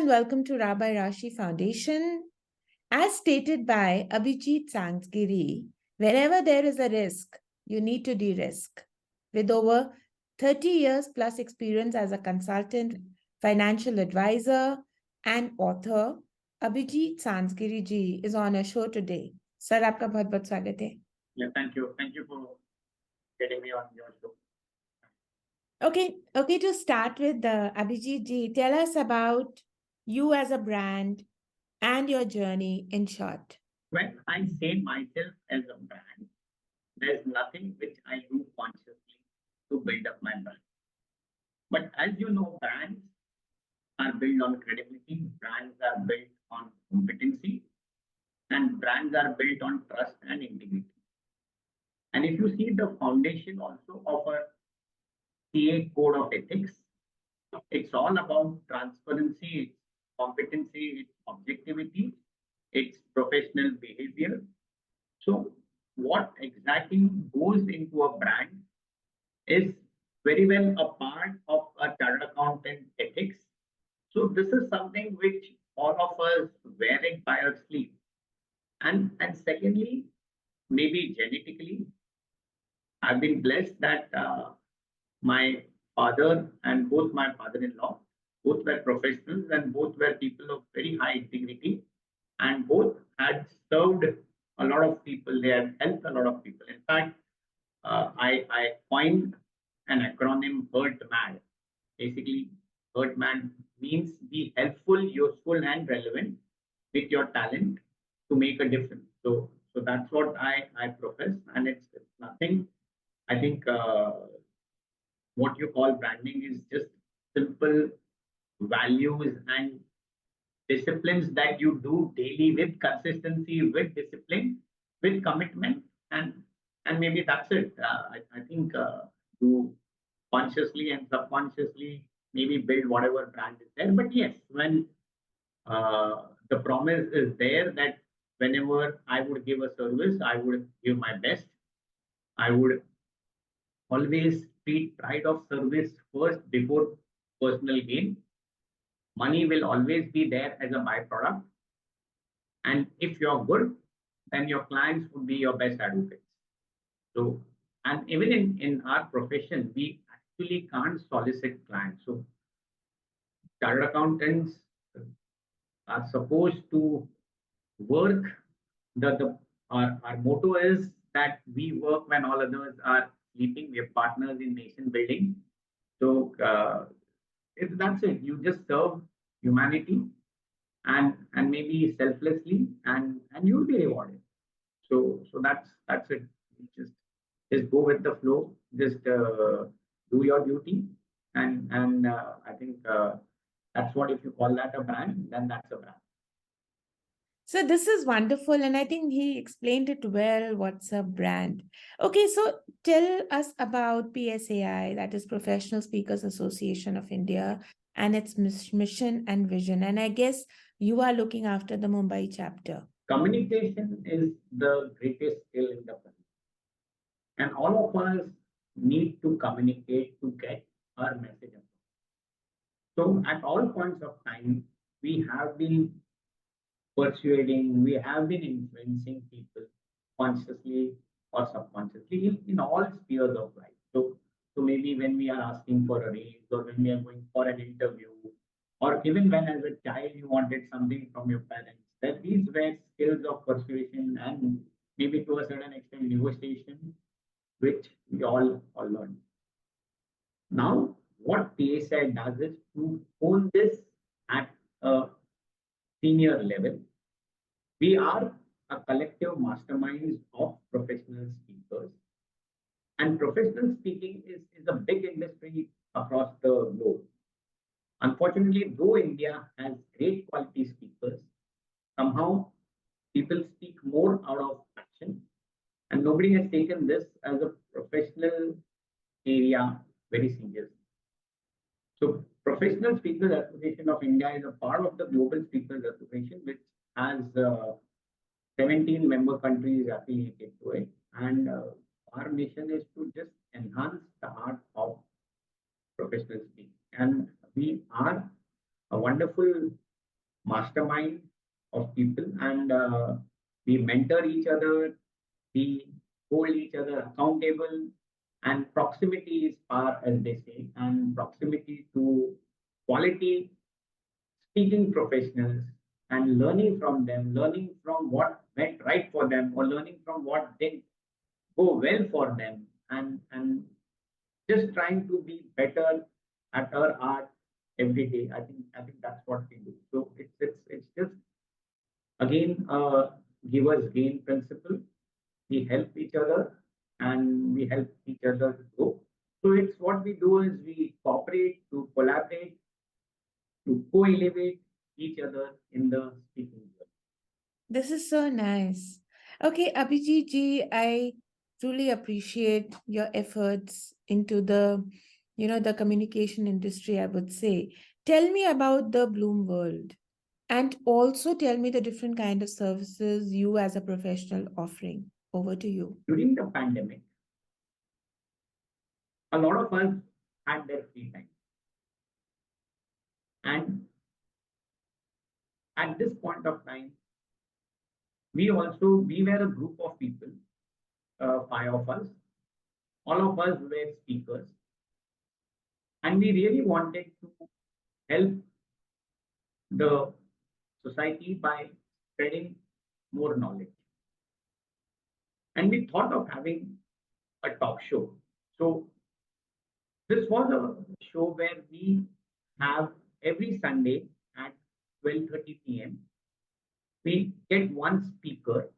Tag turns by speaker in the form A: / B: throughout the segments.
A: and welcome to Rabbi Rashi Foundation. As stated by Abhijit Sanzgiri, wherever there is a risk, you need to de-risk. With over 30 years plus experience as a consultant, financial advisor, and author, Abhijit Sanzgiri ji is on our show today. Sir, आपका बहुत बहुत स्वागत है.
B: Yeah, thank you. Thank you for getting me on your show.
A: Okay, to start with, Abhijit ji, tell us about you as a brand and your journey in short.
B: When I say myself as a brand, there's nothing which I do consciously to build up my brand. But as you know, brands are built on credibility, brands are built on competency, and brands are built on trust and integrity. And if you see the foundation also of a CA code of ethics, it's all about transparency, it's competency, it's objectivity, it's professional behavior. So, what exactly goes into a brand is very well a part of a chartered accountant ethics. So, this is something which all of us wear it by our sleeve. And secondly, maybe genetically, I've been blessed that my father and both my father-in-law, both were professionals and both were people of very high integrity, and both had served a lot of people. They had helped a lot of people. In fact, I coined an acronym HURT-MAD. Basically, HURT-MAD means be helpful, useful, and relevant with your talent to make a difference. So that's what I profess, and it's nothing. I think what you call branding is just simple values and disciplines that you do daily with consistency, with discipline, with commitment, and maybe that's it. I think you consciously and subconsciously maybe build whatever brand is there. But yes, when the promise is there that whenever I would give a service, I would give my best. I would always treat pride of service first before personal gain. Money will always be there as a byproduct. And if you're good, then your clients would be your best advocates. So, and even in our profession, we actually can't solicit clients. So, chartered accountants are supposed to work. Our motto is that we work when all others are sleeping. We are partners in nation building. So, that's it. You just serve humanity and maybe selflessly, and you'll be rewarded. So that's it. Just go with the flow. Just do your duty, and I think that's what, if you call that a brand, then that's a brand.
A: So this is wonderful, and I think he explained it well. What's a brand? Okay, so tell us about PSAI, that is Professional Speakers Association of India, and its mission and vision. And I guess you are looking after the Mumbai chapter.
B: Communication is the greatest skill in the world, and all of us need to communicate to get our message across. So at all points of time, we have been persuading, we have been influencing people consciously or subconsciously in all spheres of life. So maybe when we are asking for a raise, or when we are going for an interview, or even when as a child you wanted something from your parents, that these were skills of persuasion and maybe to a certain extent negotiation, which we all learned. Now, what PSI does is to own this at a senior level. We are a collective masterminds of professional speakers, and professional speaking is a big industry across the globe. Unfortunately, though India has great quality speakers, somehow people speak more out of passion, and nobody has taken this as a professional area very seriously. So, Professional Speakers Association of India is a part of the Global Speakers Association, which has 17 member countries affiliated to it. And our mission is to just enhance the art of professional speaking. And we are a wonderful mastermind of people, and we mentor each other, we hold each other accountable, and proximity is power, as they say, and proximity to quality speaking professionals and learning from them, learning from what went right for them, or learning from what didn't go well for them, and just trying to be better at our art every day. I think that's what we do. So it's just again givers gain principle. We help each other and we help each other to grow. So it's what we do is we cooperate to collaborate to co-elevate each other in the speaking world.
A: This is so nice. Okay, Abhijit ji, I truly appreciate your efforts into the communication industry, I would say. Tell me about the Bloom world and also tell me the different kind of services you as a professional offering. Over to you.
B: During the pandemic, a lot of us had their free time. And at this point of time, we were a group of people, five of us. All of us were speakers, and we really wanted to help the society by spreading more knowledge. And we thought of having a talk show. So this was a show where we have every Sunday at 12:30 p.m. We get one speaker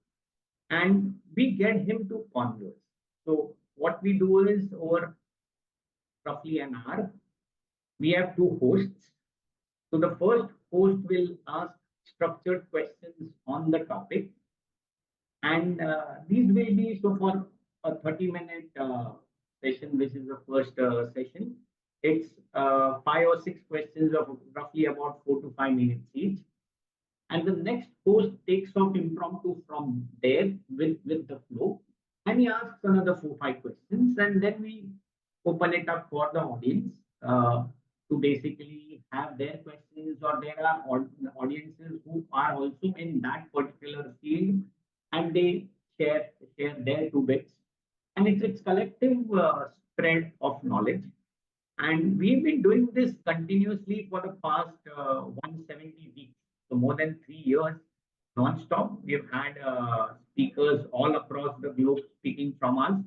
B: and we get him to converse. So what we do is over roughly an hour, we have two hosts. So the first host will ask structured questions on the topic, and these will be so for a 30-minute session, which is the first session. It's five or six questions of roughly about 4 to 5 minutes each. And the next host takes off impromptu from there with the flow. And he asks another 4 or 5 questions. And then we open it up for the audience to basically have their questions, or there are audiences who are also in that particular field and they share their two bits. And it's collective spread of knowledge. And we've been doing this continuously for the past 170 weeks. So more than 3 years non-stop. We've had speakers all across the globe speaking from us.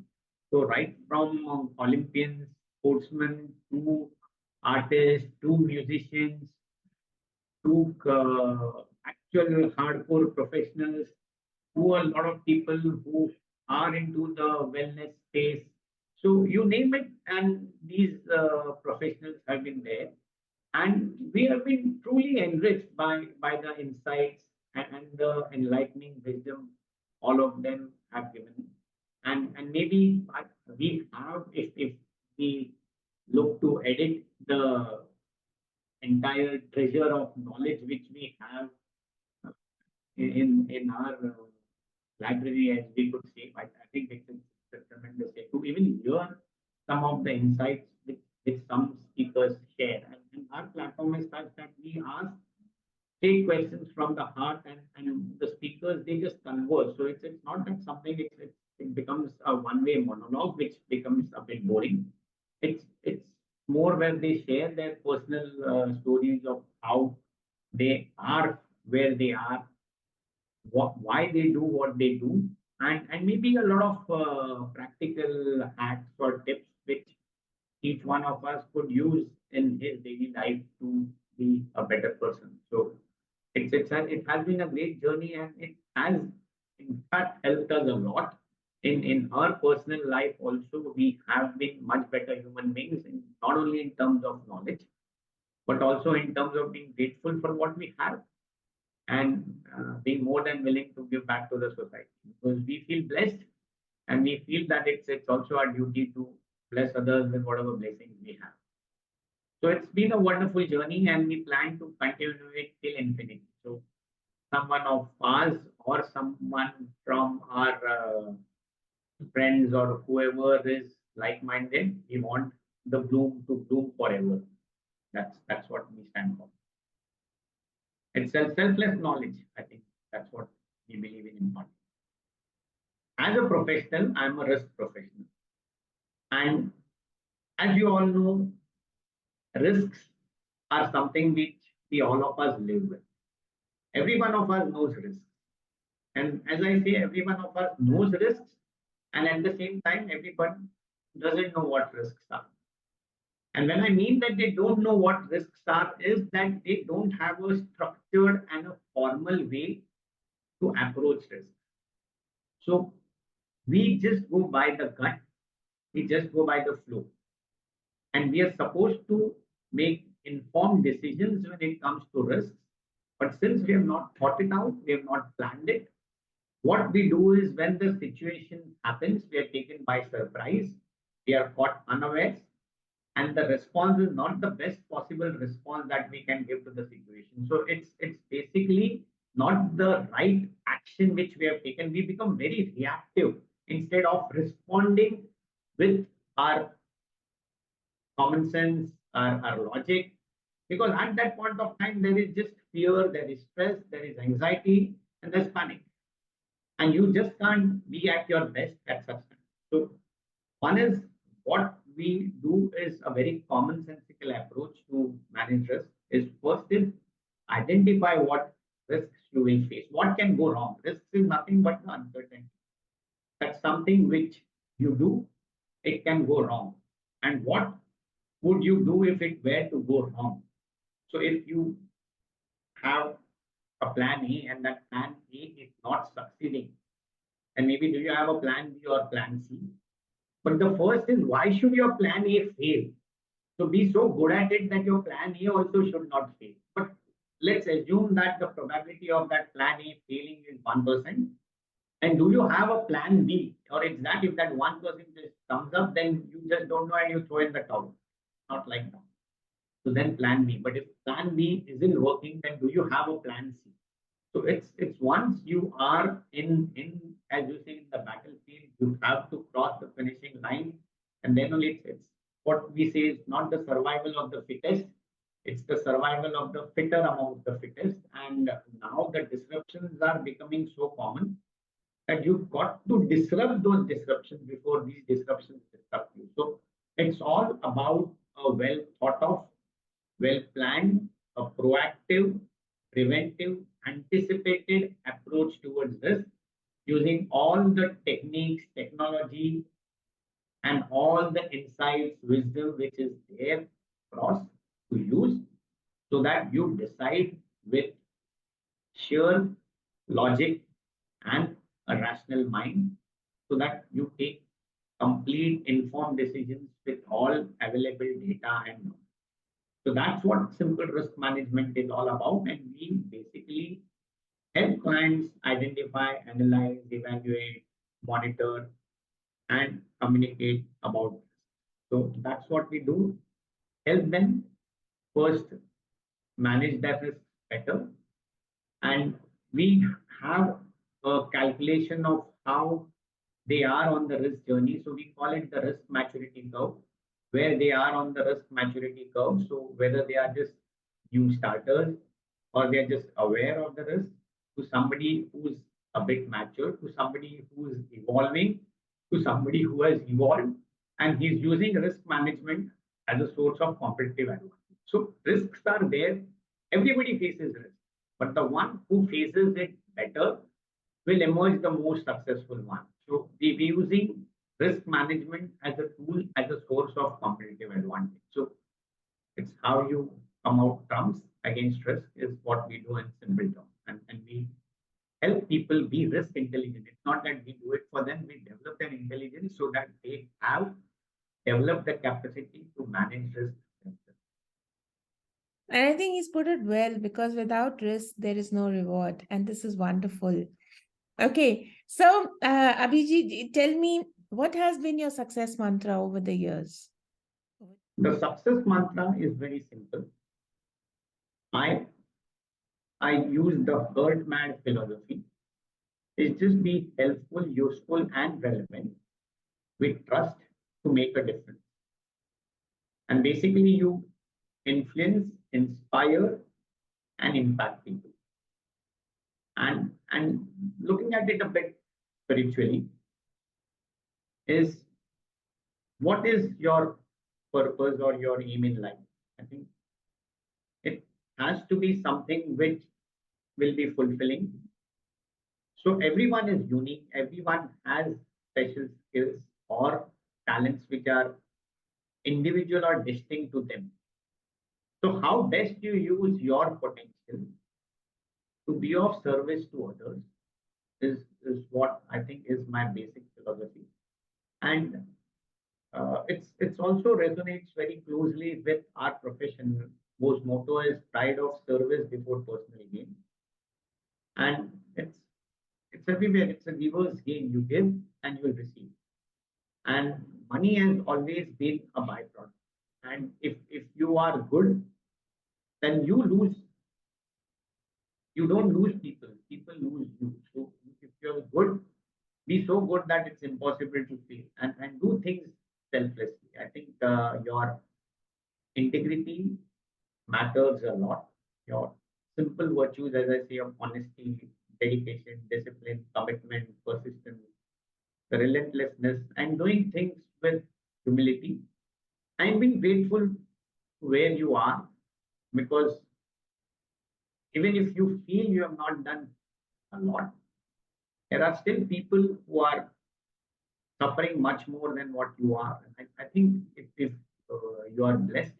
B: So right from Olympians, sportsmen, to artists, to musicians, to actual hardcore professionals, to a lot of people who are into the wellness space. So you name it, and these professionals have been there, and we have been truly enriched by the insights and the enlightening wisdom all of them have given. And maybe we have, if we look to edit the entire treasure of knowledge which we have in our library, as we could say. I think it's a tremendous way to even hear some of the insights which some speakers share. And our platform is such that we ask, take questions from the heart, and the speakers, they just converse. So it's not that something, it becomes a one-way monologue, which becomes a bit boring. It's more where they share their personal stories of how they are where they are, why they do what they do, and maybe a lot of practical hacks or tips which each one of us could use in his daily life to be a better person. So it has been a great journey, and it has in fact helped us a lot in our personal life also. We have been much better human beings, not only in terms of knowledge, but also in terms of being grateful for what we have, and being more than willing to give back to the society, because we feel blessed, and we feel that it's also our duty to bless others with whatever blessings we have. So it's been a wonderful journey, and we plan to continue it till infinity. So someone of us or someone from our friends or whoever is like-minded, we want the bloom to bloom forever. That's what we stand for. It's selfless knowledge. I think that's what we believe in part. As a professional, I'm a risk professional. And as you all know, risks are something which we all of us live with. Every one of us knows risks. And as I say, every one of us knows risks. And at the same time, everyone doesn't know what risks are. And when I mean that they don't know what risks are, is that they don't have a structured and a formal way to approach risk. So we just go by the gut, we just go by the flow. And we are supposed to make informed decisions when it comes to risks. But since we have not thought it out, we have not planned it, what we do is when the situation happens, we are taken by surprise, we are caught unawares, and the response is not the best possible response that we can give to the situation. So it's basically not the right action which we have taken. We become very reactive instead of responding with our common sense, our logic. Because at that point of time, there is just fear, there is stress, there is anxiety, and there's panic. And you just can't be at your best at such time. So one is what we do is a very commonsensical approach to manage risk. Is first is identify what risks you will face. What can go wrong? Risks is nothing but the uncertainty. That's something which you do, it can go wrong. And what would you do if it were to go wrong? So if you have a plan A and that plan A is not succeeding, and maybe do you have a plan B or plan C? But the first is why should your plan A fail? So be so good at it that your plan A also should not fail. But let's assume that the probability of that plan A failing is 1%. And do you have a plan B? Or it's that if that 1% just comes up, then you just don't know and you throw in the towel. Not like that. So then plan B. But if plan B isn't working, then do you have a plan C? So it's once you are in as you say in the battlefield, you have to cross the finishing line, and then only it's what we say is not the survival of the fittest, it's the survival of the fitter among the fittest. And now the disruptions are becoming so common that you've got to disrupt those disruptions before these disruptions disrupt you. So it's all about a well thought of, well planned, a proactive, preventive, anticipated approach towards this using all the techniques, technology, and all the insights, wisdom which is there across to use so that you decide with sheer logic and a rational mind so that you take complete informed decisions with all available data and knowledge. So that's what simple risk management is all about. And we basically help clients identify, analyze, evaluate, monitor, and communicate about this. So that's what we do. Help them first manage their risk better. And we have a calculation of how they are on the risk journey. So we call it the risk maturity curve, where they are on the risk maturity curve. So whether they are just new starters or they're just aware of the risk, to somebody who's a bit mature, to somebody who's evolving, to somebody who has evolved, and he's using risk management as a source of competitive advantage. So risks are there. Everybody faces risk, but the one who faces it better will emerge the most successful one. So we're using risk management as a tool, as a source of competitive advantage. So it's how you come out trumps against risk is what we do in simple terms. And we help people be risk intelligent. It's not that we do it for them, we develop their intelligence so that they have developed the capacity to manage risk themselves.
A: And I think he's put it well because without risk, there is no reward. And this is wonderful. Okay. So, Abhijit, tell me, what has been your success mantra over the years?
B: The success mantra is very simple. I use the herd mad philosophy. It's just be helpful, useful, and relevant with trust to make a difference. And basically, you influence, inspire, and impact people. And looking at it a bit spiritually, is what is your purpose or your aim in life? I think it has to be something which will be fulfilling. So everyone is unique, everyone has special skills or talents which are individual or distinct to them. So how best you use your potential to be of service to others is what I think is my basic philosophy. And it's also resonates very closely with our profession, whose motto is pride of service before personal gain. And it's everywhere. It's a giver's gain. You give and you will receive. And money has always been a byproduct. And if you are good, then you don't lose people. People lose you. So if you're good, be so good that it's impossible to fail, and do things selflessly. I think your integrity matters a lot. Your simple virtues, as I say, of honesty, dedication, discipline, commitment, persistence, the relentlessness, and doing things with humility, and being grateful where you are, because even if you feel you have not done a lot, there are still people who are suffering much more than what you are. And I think if you are blessed,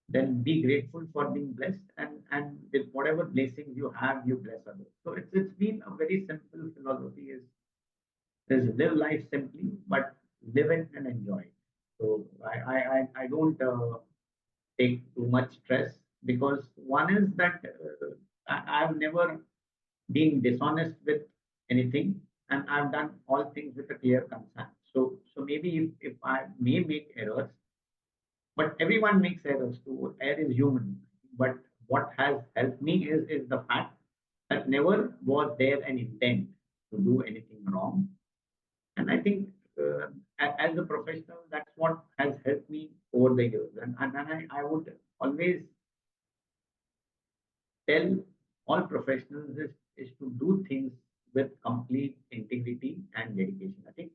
B: then be grateful for being blessed, and with whatever blessings you have, you bless others. So it's been a very simple philosophy: is live life simply, but live it and enjoy it. So I don't take too much stress, because one is that I've never been dishonest with anything, and I've done all things with a clear consent. So maybe if I may make errors, but everyone makes errors too. Error is human. But what has helped me is the fact that never was there an intent to do anything wrong. And I think as a professional, that's what has helped me over the years. And I would always tell all professionals is to do things with complete integrity and dedication. I think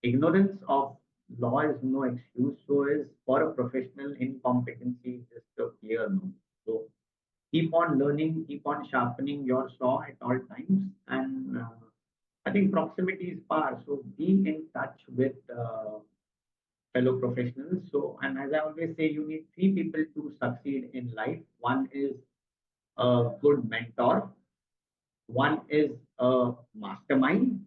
B: ignorance of law is no excuse. So is for a professional incompetency is just a clear no. So keep on learning, keep on sharpening your saw at all times. And I think proximity is power. So be in touch with fellow professionals. So, and as I always say, you need three people to succeed in life. One is a good mentor, one is a mastermind,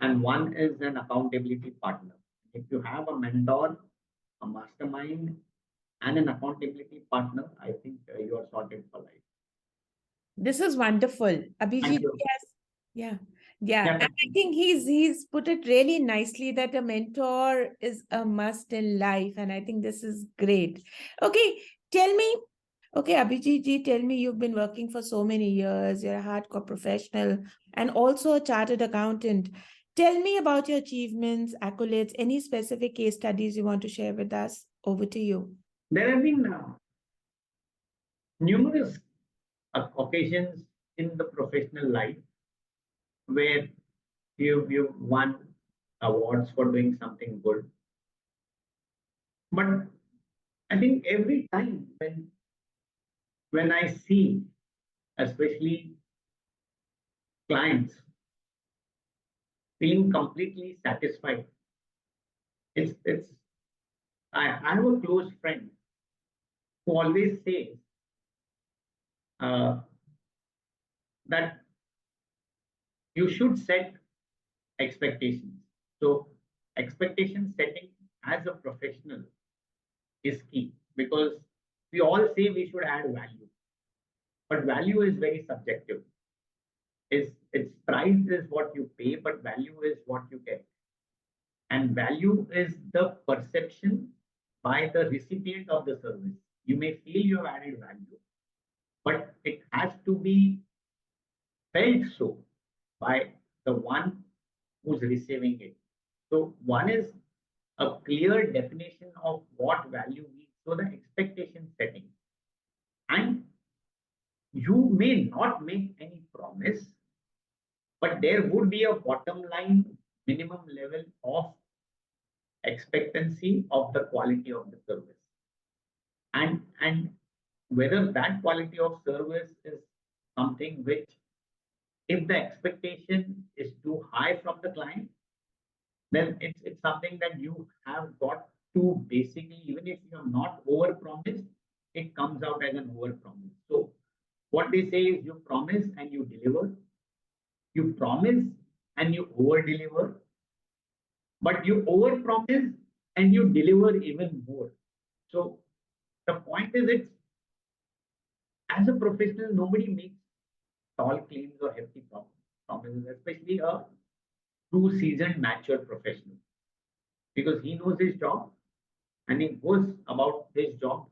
B: and one is an accountability partner. If you have a mentor, a mastermind, and an accountability partner, I think you are sorted for life.
A: This is wonderful.
B: Thank
A: Abhijit,
B: you.
A: yes. Yeah. Yeah.
B: Yeah,
A: And I think he's put it really nicely that a mentor is a must in life. And I think this is great. Okay. Tell me, okay, Abhijit ji, tell me, you've been working for so many years, you're a hardcore professional and also a chartered accountant. Tell me about your achievements, accolades, any specific case studies you want to share with us. Over to you.
B: there have been numerous occasions in the professional life where you've won awards for doing something good. But I think every time when I see, especially clients feeling completely satisfied, it's I have a close friend who always says uh, that you should set expectations. So expectation setting as a professional is key, because we all say we should add value, but value is very subjective. It's price is what you pay, but value is what you get. And value is the perception by the recipient of the service. You may feel you have added value, but it has to be felt so by the one who's receiving it. So one is a clear definition of what value means. So the expectation setting. And you may not make any promise, but there would be a bottom line minimum level of expectancy of the quality of the service. And whether that quality of service is something which, if the expectation is too high from the client, then it's something that you have got to basically, even if you're not over promised, it comes out as an over promise. So what they say is you promise and you deliver, you promise and you over deliver, but you over promise and you deliver even more. So the point is, it's, as a professional, nobody makes tall claims or hefty promises, especially a true seasoned, mature professional, because he knows his job and he goes about his job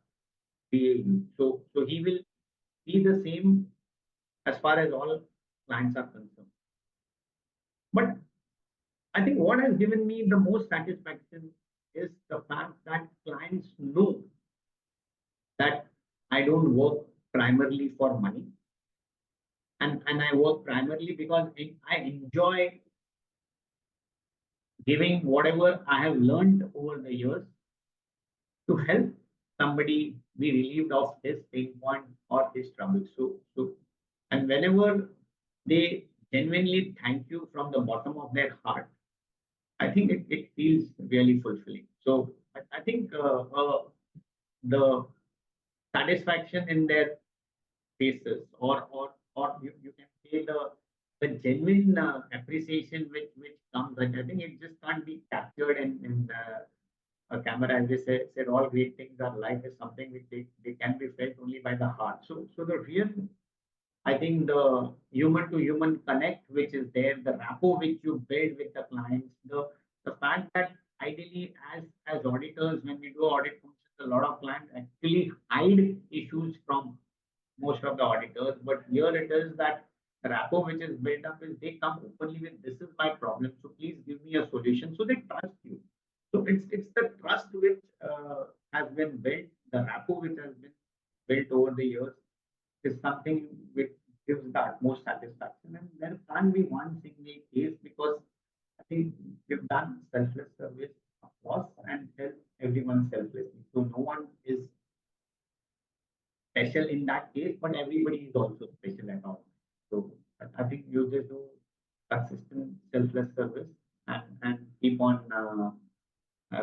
B: BAU. So he will be the same as far as all clients are concerned. But I think what has given me the most satisfaction is the fact that clients know that I don't work primarily for money, and I work primarily because I enjoy giving whatever I have learned over the years to help somebody be relieved of his pain point or his trouble. And whenever they genuinely thank you from the bottom of their heart, I think it feels really fulfilling. So I think the satisfaction in their faces, or you can say the genuine appreciation which comes, and I think it just can't be captured in a camera. As they said, all great things are life is something which they can be felt only by the heart. So the real, I think, the human to human connect which is there, the rapport which you build with the clients, the fact that ideally as auditors, when we do audit functions, a lot of clients actually hide issues from most of the auditors. But here it is that the rapport which is built up is they come openly with, this is my problem, so please give me a solution. So they trust you. So it's the trust which has been built, the rapport which has been built over the years is something which gives the utmost satisfaction. And there can't be one single case, because I think we've done selfless service across and help everyone selflessly. So no one is special in that case, but everybody is also special at all. So I think you just do consistent selfless service and keep on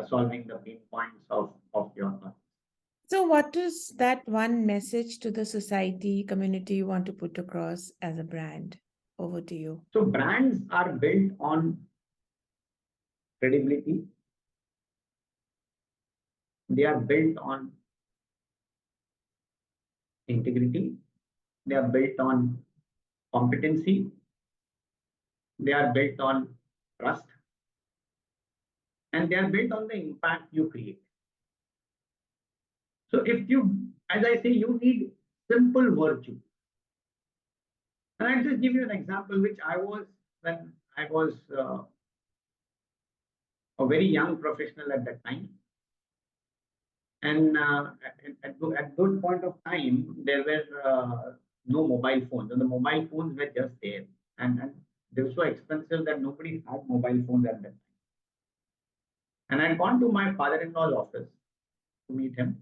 B: solving the pain points of your clients.
A: So, what is that one message to the society, community you want to put across as a brand? Over to you.
B: So brands are built on credibility. They are built on integrity. They are built on competency. They are built on trust. And they are built on the impact you create. So if you, as I say, you need simple virtue. And I'll just give you an example, which I was when I was a very young professional at that time. And at those point of time, there were no mobile phones, and the mobile phones were just there. And they were so expensive that nobody had mobile phones at that time. And I'd gone to my father-in-law's office to meet him.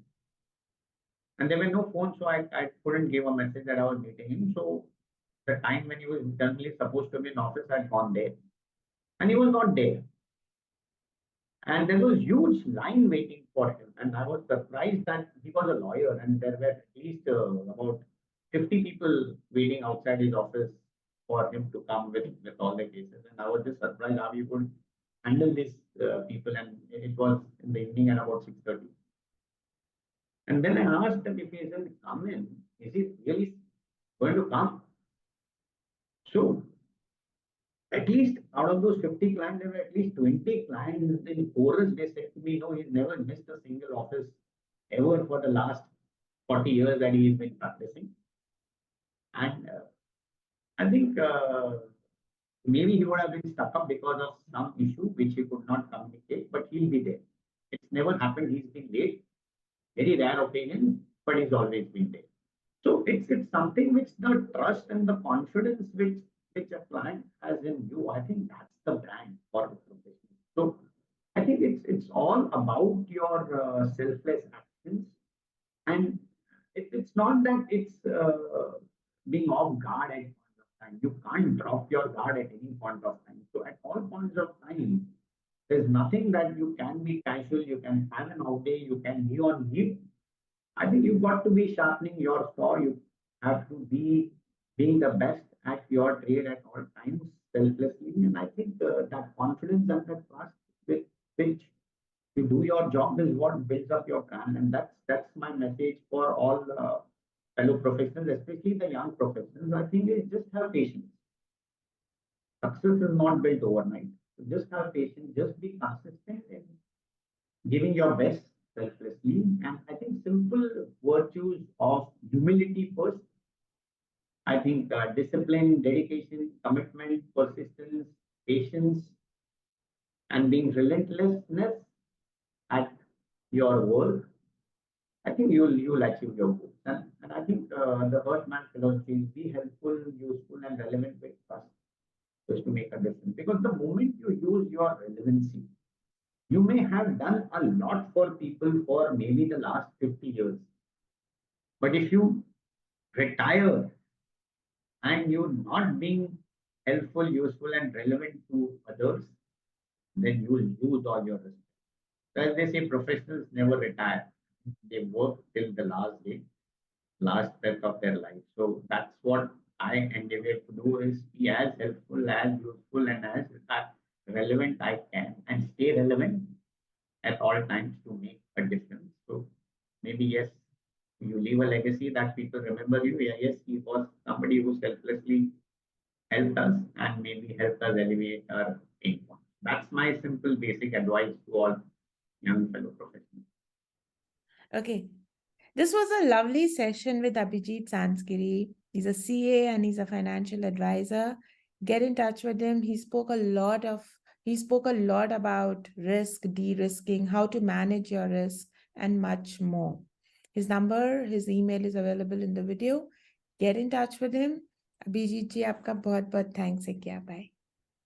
B: And there were no phones, so I couldn't give a message that I was meeting him. So the time when he was generally supposed to be in office, I'd gone there. And he was not there. And there was huge line waiting for him. And I was surprised that he was a lawyer and there were at least about 50 people waiting outside his office for him to come with all the cases. And I was just surprised how he could handle these people. And it was in the evening at about 6:30. And then I asked him if he isn't come in, is he really going to come? So at least out of those 50 clients, there were at least 20 clients in chorus. They said to me, no, he's never missed a single office ever for the last 40 years that he's been practicing. And I think maybe he would have been stuck up because of some issue which he could not communicate, but he'll be there. It's never happened. He's been late, very rare occasion, but he's always been there. So it's something which the trust and the confidence which a client has in you. I think that's the brand for the professional. So I think it's all about your selfless actions, and it's not that it's being off guard at point of time. You can't drop your guard at any point of time. So at all points of time, there's nothing that you can be casual. You can have an off day. You can be on leave. I think you've got to be sharpening your saw. You have to be being the best at your trade at all times, selflessly. And I think that confidence and that trust with which you do your job is what builds up your brand. And that's my message for all fellow professionals, especially the young professionals. I think is just have patience. Success is not built overnight. So just have patience. Just be consistent in giving your best selflessly. And I think simple virtues of humility first. I think discipline, dedication, commitment, persistence, patience, and being relentlessness at your work. I think you'll achieve your goals. And I think the Earthman philosophy is be helpful, useful, and relevant with trust just to make a difference. Because the moment you use your relevancy, you may have done a lot for people for maybe the last 50 years. But if you retire and you're not being helpful, useful, and relevant to others, then you will lose all your respect. So as they say, professionals never retire. They work till the last day, last breath of their life. So that's what I endeavor to do is be as helpful, as useful, and as relevant I can, and stay relevant at all times to make a difference. So maybe yes, you leave a legacy that people remember you. Yeah, yes, he was somebody who selflessly helped us and maybe helped us elevate our pain points. That's my simple basic advice to all young fellow professionals.
A: Okay. This was a lovely session with Abhijit Sanzgiri. He's a CA and he's a financial advisor. Get in touch with him. He spoke a lot about risk, de-risking, how to manage your risk, and much more. His email is available in the video. Get in touch with him. Abhijit ji, आपका बहुत बहुत thanks है क्या? Bye.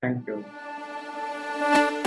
B: Thank you.